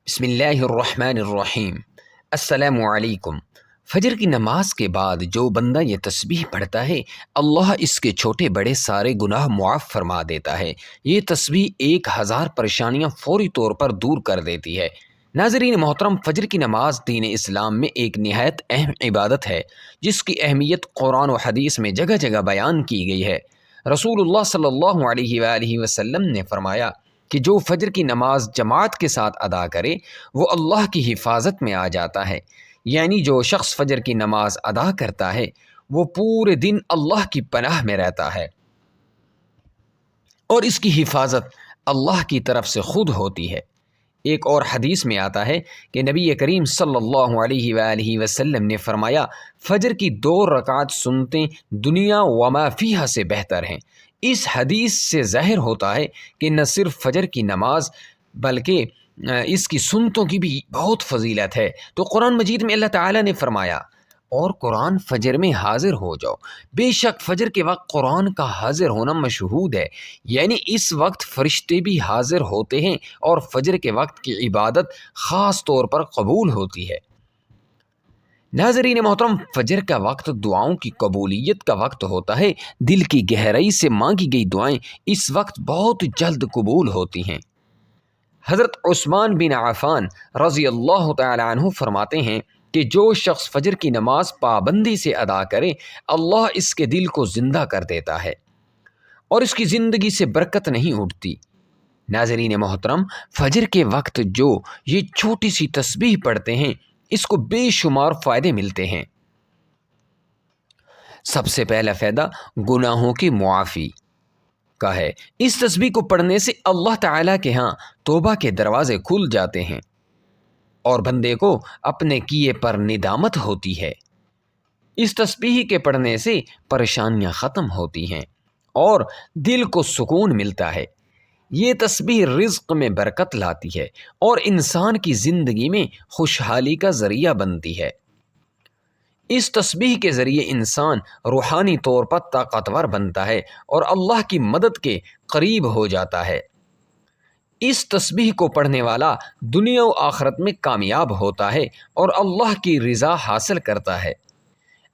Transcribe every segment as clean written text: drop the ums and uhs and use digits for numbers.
بسم اللہ الرحمن الرحیم۔ السلام علیکم۔ فجر کی نماز کے بعد جو بندہ یہ تسبیح پڑھتا ہے، اللہ اس کے چھوٹے بڑے سارے گناہ معاف فرما دیتا ہے۔ یہ تسبیح 1000 پریشانیاں فوری طور پر دور کر دیتی ہے۔ ناظرین محترم، فجر کی نماز دین اسلام میں ایک نہایت اہم عبادت ہے، جس کی اہمیت قرآن و حدیث میں جگہ جگہ بیان کی گئی ہے۔ رسول اللہ صلی اللہ علیہ وآلہ وسلم نے فرمایا کہ جو فجر کی نماز جماعت کے ساتھ ادا کرے وہ اللہ کی حفاظت میں آ جاتا ہے، یعنی جو شخص فجر کی نماز ادا کرتا ہے وہ پورے دن اللہ کی پناہ میں رہتا ہے اور اس کی حفاظت اللہ کی طرف سے خود ہوتی ہے۔ ایک اور حدیث میں آتا ہے کہ نبی کریم صلی اللہ علیہ وآلہ وسلم نے فرمایا، فجر کی 2 رکعت سنتیں دنیا وما فیہا سے بہتر ہیں۔ اس حدیث سے ظاہر ہوتا ہے کہ نہ صرف فجر کی نماز بلکہ اس کی سنتوں کی بھی بہت فضیلت ہے۔ تو قرآن مجید میں اللہ تعالیٰ نے فرمایا، اور قرآن فجر میں حاضر ہو جاؤ۔ بے شک فجر کے وقت قرآن کا حاضر ہونا مشہود ہے، یعنی اس وقت فرشتے بھی حاضر ہوتے ہیں اور فجر کے وقت کی عبادت خاص طور پر قبول ہوتی ہے۔ ناظرین محترم، فجر کا وقت دعاؤں کی قبولیت کا وقت ہوتا ہے۔ دل کی گہرائی سے مانگی گئی دعائیں اس وقت بہت جلد قبول ہوتی ہیں۔ حضرت عثمان بن عفان رضی اللہ تعالی عنہ فرماتے ہیں کہ جو شخص فجر کی نماز پابندی سے ادا کرے، اللہ اس کے دل کو زندہ کر دیتا ہے اور اس کی زندگی سے برکت نہیں اٹھتی۔ ناظرین محترم، فجر کے وقت جو یہ چھوٹی سی تسبیح پڑھتے ہیں، اس کو بے شمار فائدے ملتے ہیں۔ سب سے پہلا فائدہ گناہوں کی معافی کا ہے۔ اس تسبیح کو پڑھنے سے اللہ تعالیٰ کے ہاں توبہ کے دروازے کھل جاتے ہیں اور بندے کو اپنے کیے پر ندامت ہوتی ہے۔ اس تسبیح کے پڑھنے سے پریشانیاں ختم ہوتی ہیں اور دل کو سکون ملتا ہے۔ یہ تسبیح رزق میں برکت لاتی ہے اور انسان کی زندگی میں خوشحالی کا ذریعہ بنتی ہے۔ اس تسبیح کے ذریعے انسان روحانی طور پر طاقتور بنتا ہے اور اللہ کی مدد کے قریب ہو جاتا ہے۔ اس تسبیح کو پڑھنے والا دنیا و آخرت میں کامیاب ہوتا ہے اور اللہ کی رضا حاصل کرتا ہے۔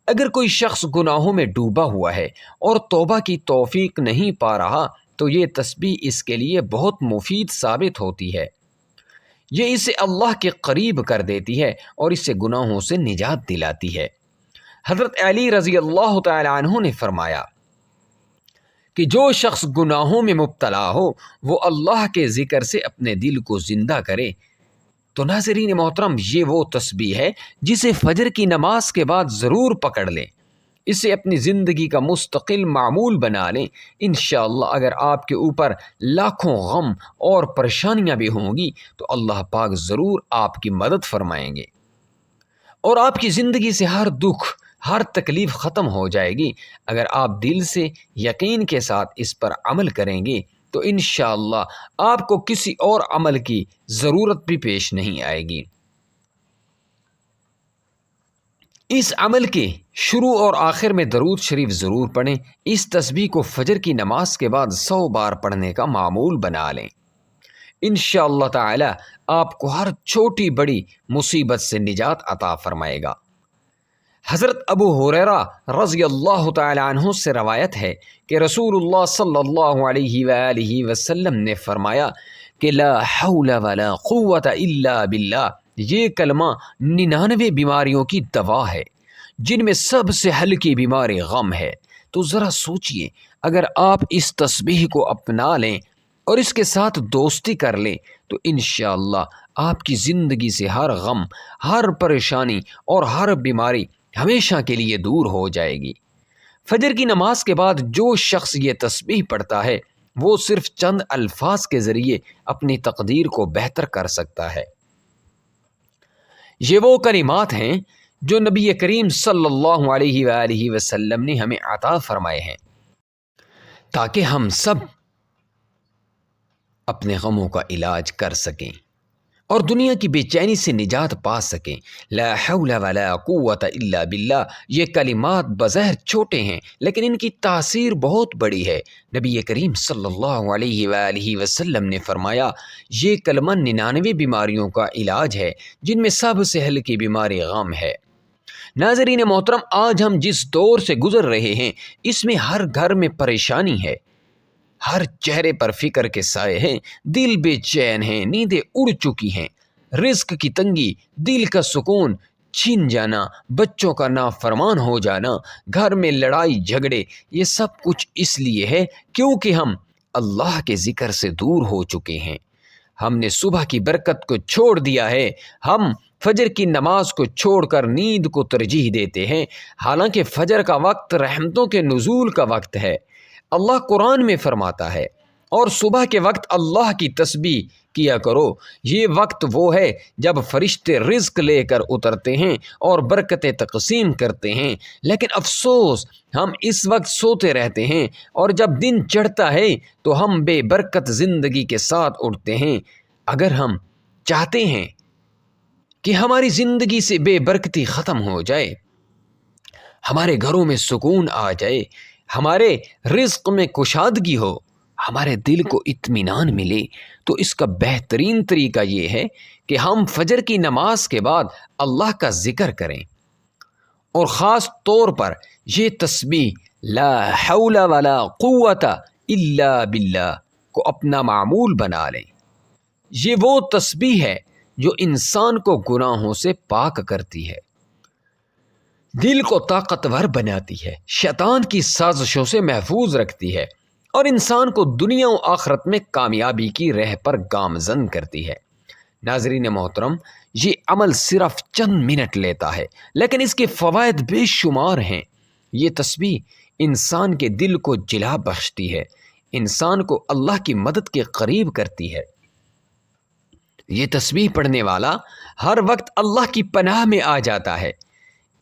اگر کوئی شخص گناہوں میں ڈوبا ہوا ہے اور توبہ کی توفیق نہیں پا رہا تو یہ تسبیح اس کے لیے بہت مفید ثابت ہوتی ہے۔ یہ اسے اللہ کے قریب کر دیتی ہے اور اسے گناہوں سے نجات دلاتی ہے۔ حضرت علی رضی اللہ تعالی عنہ نے فرمایا کہ جو شخص گناہوں میں مبتلا ہو وہ اللہ کے ذکر سے اپنے دل کو زندہ کرے۔ تو ناظرین محترم، یہ وہ تسبیح ہے جسے فجر کی نماز کے بعد ضرور پکڑ لیں، اسے اپنی زندگی کا مستقل معمول بنا لیں۔ انشاءاللہ اگر آپ کے اوپر لاکھوں غم اور پریشانیاں بھی ہوں گی تو اللہ پاک ضرور آپ کی مدد فرمائیں گے اور آپ کی زندگی سے ہر دکھ، ہر تکلیف ختم ہو جائے گی۔ اگر آپ دل سے یقین کے ساتھ اس پر عمل کریں گے تو انشاءاللہ آپ کو کسی اور عمل کی ضرورت بھی پیش نہیں آئے گی۔ اس عمل کے شروع اور آخر میں درود شریف ضرور پڑھیں۔ اس تسبیح کو فجر کی نماز کے بعد 100 بار پڑھنے کا معمول بنا لیں۔ انشاءاللہ تعالی آپ کو ہر چھوٹی بڑی مصیبت سے نجات عطا فرمائے گا۔ حضرت ابو ہریرہ رضی اللہ تعالی عنہ سے روایت ہے کہ رسول اللہ صلی اللہ علیہ وآلہ وسلم نے فرمایا کہ لا حول ولا قوت الا باللہ، یہ کلمہ 99 بیماریوں کی دوا ہے جن میں سب سے ہلکی بیماری غم ہے۔ تو ذرا سوچئے، اگر آپ اس تسبیح کو اپنا لیں اور اس کے ساتھ دوستی کر لیں تو انشاءاللہ آپ کی زندگی سے ہر غم، ہر پریشانی اور ہر بیماری ہمیشہ کے لیے دور ہو جائے گی۔ فجر کی نماز کے بعد جو شخص یہ تسبیح پڑھتا ہے وہ صرف چند الفاظ کے ذریعے اپنی تقدیر کو بہتر کر سکتا ہے۔ یہ وہ کلمات ہیں جو نبی کریم صلی اللہ علیہ وآلہ وسلم نے ہمیں عطا فرمائے ہیں تاکہ ہم سب اپنے غموں کا علاج کر سکیں اور دنیا کی بے چینی سے نجات پا سکیں۔ لا حول ولا قوت الا باللہ، یہ کلمات بظاہر چھوٹے ہیں لیکن ان کی تاثیر بہت بڑی ہے۔ نبی کریم صلی اللہ علیہ وآلہ وسلم نے فرمایا، یہ کلمہ 99 بیماریوں کا علاج ہے جن میں سب سے ہلکی بیماری غم ہے۔ ناظرین محترم، آج ہم جس دور سے گزر رہے ہیں اس میں ہر گھر میں پریشانی ہے، ہر چہرے پر فکر کے سائے ہیں، دل بے چین ہیں، نیندیں اڑ چکی ہیں، رزق کی تنگی، دل کا سکون چھن جانا، بچوں کا نافرمان ہو جانا، گھر میں لڑائی جھگڑے، یہ سب کچھ اس لیے ہے کیونکہ ہم اللہ کے ذکر سے دور ہو چکے ہیں۔ ہم نے صبح کی برکت کو چھوڑ دیا ہے، ہم فجر کی نماز کو چھوڑ کر نیند کو ترجیح دیتے ہیں، حالانکہ فجر کا وقت رحمتوں کے نزول کا وقت ہے۔ اللہ قرآن میں فرماتا ہے، اور صبح کے وقت اللہ کی تسبیح کیا کرو، یہ وقت وہ ہے جب فرشتے رزق لے کر اترتے ہیں اور برکتیں تقسیم کرتے ہیں، لیکن افسوس ہم اس وقت سوتے رہتے ہیں، اور جب دن چڑھتا ہے تو ہم بے برکت زندگی کے ساتھ اٹھتے ہیں۔ اگر ہم چاہتے ہیں کہ ہماری زندگی سے بے برکتی ختم ہو جائے، ہمارے گھروں میں سکون آ جائے، ہمارے رزق میں کشادگی ہو، ہمارے دل کو اطمینان ملے، تو اس کا بہترین طریقہ یہ ہے کہ ہم فجر کی نماز کے بعد اللہ کا ذکر کریں، اور خاص طور پر یہ تسبیح لا حول ولا قوت الا باللہ کو اپنا معمول بنا لیں۔ یہ وہ تسبیح ہے جو انسان کو گناہوں سے پاک کرتی ہے، دل کو طاقتور بناتی ہے، شیطان کی سازشوں سے محفوظ رکھتی ہے، اور انسان کو دنیا و آخرت میں کامیابی کی راہ پر گامزن کرتی ہے۔ ناظرین محترم، یہ عمل صرف چند منٹ لیتا ہے لیکن اس کے فوائد بے شمار ہیں۔ یہ تسبیح انسان کے دل کو جلا بخشتی ہے، انسان کو اللہ کی مدد کے قریب کرتی ہے۔ یہ تسبیح پڑھنے والا ہر وقت اللہ کی پناہ میں آ جاتا ہے۔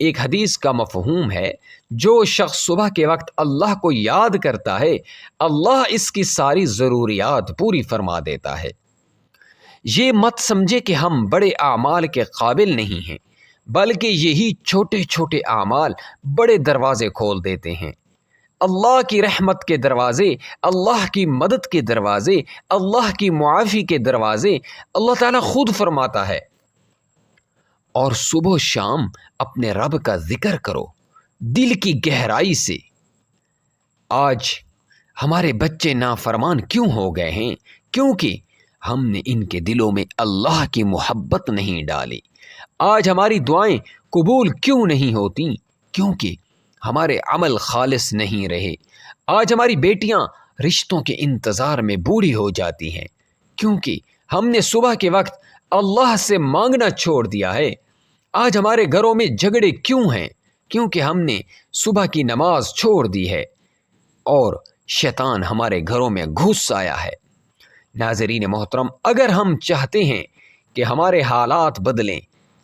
ایک حدیث کا مفہوم ہے، جو شخص صبح کے وقت اللہ کو یاد کرتا ہے، اللہ اس کی ساری ضروریات پوری فرما دیتا ہے۔ یہ مت سمجھے کہ ہم بڑے اعمال کے قابل نہیں ہیں، بلکہ یہی چھوٹے چھوٹے اعمال بڑے دروازے کھول دیتے ہیں۔ اللہ کی رحمت کے دروازے، اللہ کی مدد کے دروازے، اللہ کی معافی کے دروازے اللہ تعالیٰ خود فرماتا ہے، اور صبح و شام اپنے رب کا ذکر کرو دل کی گہرائی سے۔ آج ہمارے بچے نافرمان کیوں ہو گئے ہیں؟ کیونکہ ہم نے ان کے دلوں میں اللہ کی محبت نہیں ڈالی۔ آج ہماری دعائیں قبول کیوں نہیں ہوتی؟ کیونکہ ہمارے عمل خالص نہیں رہے۔ آج ہماری بیٹیاں رشتوں کے انتظار میں بوڑھی ہو جاتی ہیں، کیونکہ ہم نے صبح کے وقت اللہ سے مانگنا چھوڑ دیا ہے۔ آج ہمارے گھروں میں جھگڑے کیوں ہیں؟ کیونکہ ہم نے صبح کی نماز چھوڑ دی ہے اور شیطان ہمارے گھروں میں گھس آیا ہے۔ ناظرین محترم، اگر ہم چاہتے ہیں کہ ہمارے حالات بدلیں،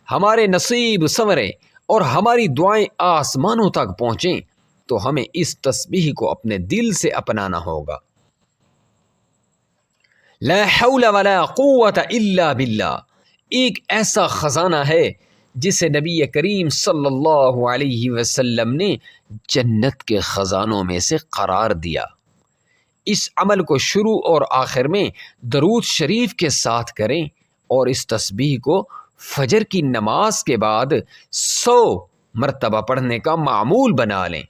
ہمارے نصیب سنوریں اور ہماری دعائیں آسمانوں تک پہنچیں، تو ہمیں اس تسبیح کو اپنے دل سے اپنانا ہوگا۔ لا حول ولا قوت الا باللہ ایک ایسا خزانہ ہے جسے نبی کریم صلی اللہ علیہ وسلم نے جنت کے خزانوں میں سے قرار دیا۔ اس عمل کو شروع اور آخر میں درود شریف کے ساتھ کریں، اور اس تسبیح کو فجر کی نماز کے بعد 100 مرتبہ پڑھنے کا معمول بنا لیں۔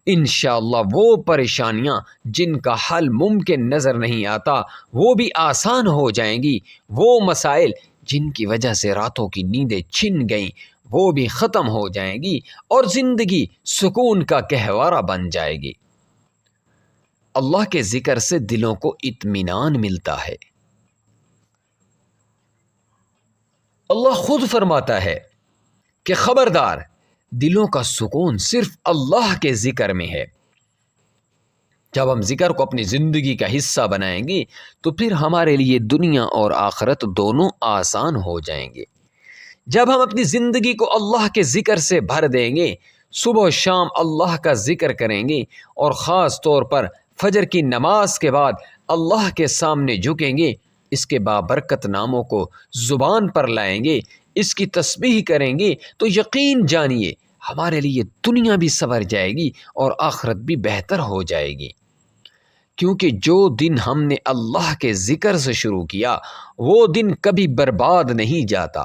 انشاءاللہ وہ پریشانیاں جن کا حل ممکن نظر نہیں آتا وہ بھی آسان ہو جائیں گی، وہ مسائل جن کی وجہ سے راتوں کی نیندیں چھن گئیں وہ بھی ختم ہو جائیں گی، اور زندگی سکون کا گہوارہ بن جائے گی۔ اللہ کے ذکر سے دلوں کو اطمینان ملتا ہے۔ اللہ خود فرماتا ہے کہ خبردار، دلوں کا سکون صرف اللہ کے ذکر میں ہے۔ جب ہم ذکر کو اپنی زندگی کا حصہ بنائیں گے تو پھر ہمارے لیے دنیا اور آخرت دونوں آسان ہو جائیں گے۔ جب ہم اپنی زندگی کو اللہ کے ذکر سے بھر دیں گے، صبح و شام اللہ کا ذکر کریں گے، اور خاص طور پر فجر کی نماز کے بعد اللہ کے سامنے جھکیں گے، اس کے بابرکت ناموں کو زبان پر لائیں گے، اس کی تسبیح کریں گے، تو یقین جانیے ہمارے لیے دنیا بھی سنور جائے گی اور آخرت بھی بہتر ہو جائے گی۔ کیونکہ جو دن ہم نے اللہ کے ذکر سے شروع کیا وہ دن کبھی برباد نہیں جاتا۔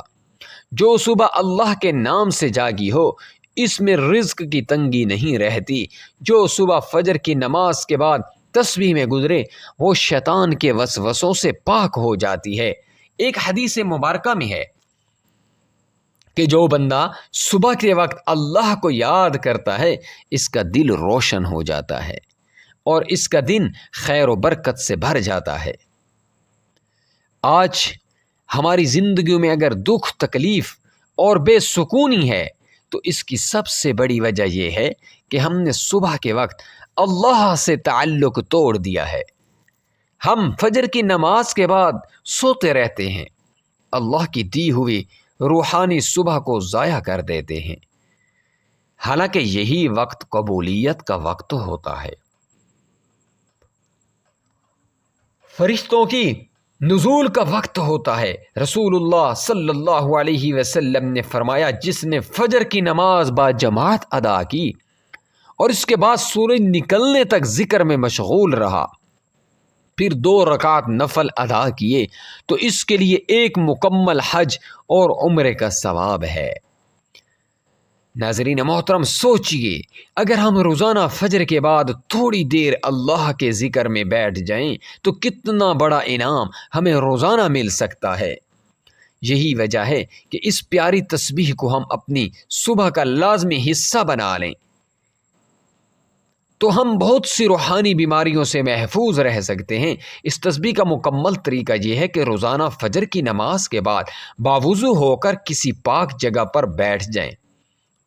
جو صبح اللہ کے نام سے جاگی ہو اس میں رزق کی تنگی نہیں رہتی۔ جو صبح فجر کی نماز کے بعد تسبیح میں گزرے وہ شیطان کے وسوسوں سے پاک ہو جاتی ہے۔ ایک حدیث مبارکہ میں ہے کہ جو بندہ صبح کے وقت اللہ کو یاد کرتا ہے اس کا دل روشن ہو جاتا ہے اور اس کا دن خیر و برکت سے بھر جاتا ہے۔ آج ہماری زندگیوں میں اگر دکھ، تکلیف اور بے سکونی ہے تو اس کی سب سے بڑی وجہ یہ ہے کہ ہم نے صبح کے وقت اللہ سے تعلق توڑ دیا ہے۔ ہم فجر کی نماز کے بعد سوتے رہتے ہیں، اللہ کی دی ہوئی روحانی صبح کو ضائع کر دیتے ہیں، حالانکہ یہی وقت قبولیت کا وقت ہوتا ہے۔ فرشتوں کی نزول کا وقت ہوتا ہے۔ رسول اللہ صلی اللہ علیہ وسلم نے فرمایا جس نے فجر کی نماز با جماعت ادا کی اور اس کے بعد سورج نکلنے تک ذکر میں مشغول رہا، پھر 2 رکعت نفل ادا کیے تو اس کے لیے ایک مکمل حج اور عمرے کا ثواب ہے۔ ناظرین محترم سوچئے اگر ہم روزانہ فجر کے بعد تھوڑی دیر اللہ کے ذکر میں بیٹھ جائیں تو کتنا بڑا انعام ہمیں روزانہ مل سکتا ہے۔ یہی وجہ ہے کہ اس پیاری تسبیح کو ہم اپنی صبح کا لازمی حصہ بنا لیں تو ہم بہت سی روحانی بیماریوں سے محفوظ رہ سکتے ہیں۔ اس تسبیح کا مکمل طریقہ یہ ہے کہ روزانہ فجر کی نماز کے بعد باوضو ہو کر کسی پاک جگہ پر بیٹھ جائیں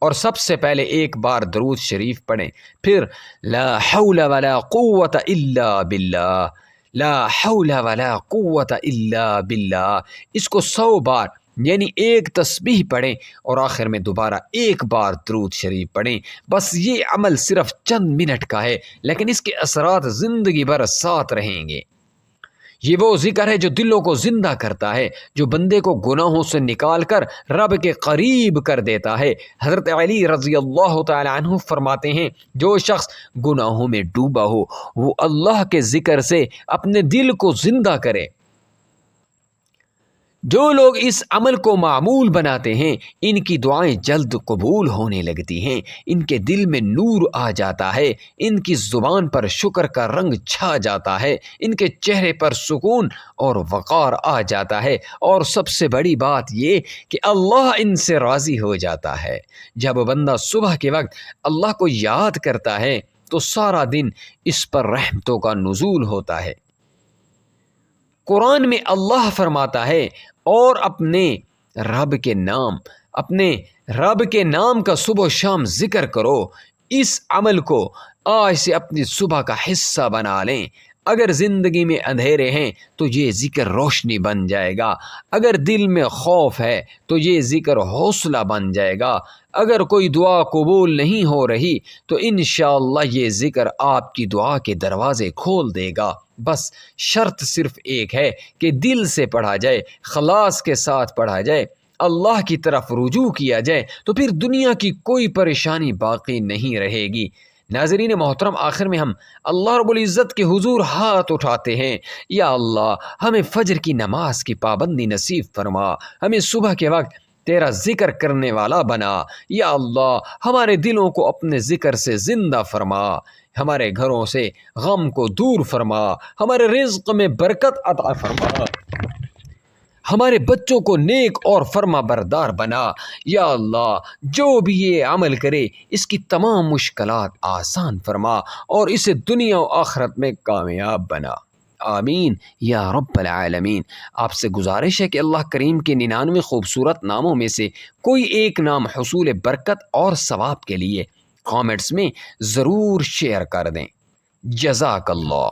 اور سب سے پہلے ایک بار درود شریف پڑھیں، پھر لا حول ولا قوت الا باللہ، لا حول ولا قوت الا باللہ، اس کو 100 بار یعنی ایک تسبیح پڑھیں اور آخر میں دوبارہ ایک بار درود شریف پڑھیں۔ بس یہ عمل صرف چند منٹ کا ہے لیکن اس کے اثرات زندگی بھر ساتھ رہیں گے۔ یہ وہ ذکر ہے جو دلوں کو زندہ کرتا ہے، جو بندے کو گناہوں سے نکال کر رب کے قریب کر دیتا ہے۔ حضرت علی رضی اللہ تعالی عنہ فرماتے ہیں جو شخص گناہوں میں ڈوبا ہو وہ اللہ کے ذکر سے اپنے دل کو زندہ کرے۔ جو لوگ اس عمل کو معمول بناتے ہیں ان کی دعائیں جلد قبول ہونے لگتی ہیں، ان کے دل میں نور آ جاتا ہے، ان کی زبان پر شکر کا رنگ چھا جاتا ہے، ان کے چہرے پر سکون اور وقار آ جاتا ہے، اور سب سے بڑی بات یہ کہ اللہ ان سے راضی ہو جاتا ہے۔ جب بندہ صبح کے وقت اللہ کو یاد کرتا ہے تو سارا دن اس پر رحمتوں کا نزول ہوتا ہے۔ قرآن میں اللہ فرماتا ہے اور اپنے رب کے نام کا صبح و شام ذکر کرو۔ اس عمل کو آج سے اپنی صبح کا حصہ بنا لیں۔ اگر زندگی میں اندھیرے ہیں تو یہ ذکر روشنی بن جائے گا، اگر دل میں خوف ہے تو یہ ذکر حوصلہ بن جائے گا، اگر کوئی دعا قبول نہیں ہو رہی تو انشاءاللہ یہ ذکر آپ کی دعا کے دروازے کھول دے گا۔ بس شرط صرف ایک ہے کہ دل سے پڑھا جائے، خلاص کے ساتھ پڑھا جائے، اللہ کی طرف رجوع کیا جائے، تو پھر دنیا کی کوئی پریشانی باقی نہیں رہے گی۔ ناظرین محترم آخر میں ہم اللہ رب العزت کے حضور ہاتھ اٹھاتے ہیں، یا اللہ ہمیں فجر کی نماز کی پابندی نصیب فرما، ہمیں صبح کے وقت تیرا ذکر کرنے والا بنا، یا اللہ ہمارے دلوں کو اپنے ذکر سے زندہ فرما، ہمارے گھروں سے غم کو دور فرما، ہمارے رزق میں برکت عطا فرما، ہمارے بچوں کو نیک اور فرما بردار بنا، یا اللہ جو بھی یہ عمل کرے اس کی تمام مشکلات آسان فرما اور اسے دنیا و آخرت میں کامیاب بنا، آمین یا رب العالمین۔ آپ سے گزارش ہے کہ اللہ کریم کے 99 خوبصورت ناموں میں سے کوئی ایک نام حصول برکت اور ثواب کے لیے کامنٹس میں ضرور شیئر کر دیں۔ جزاک اللہ۔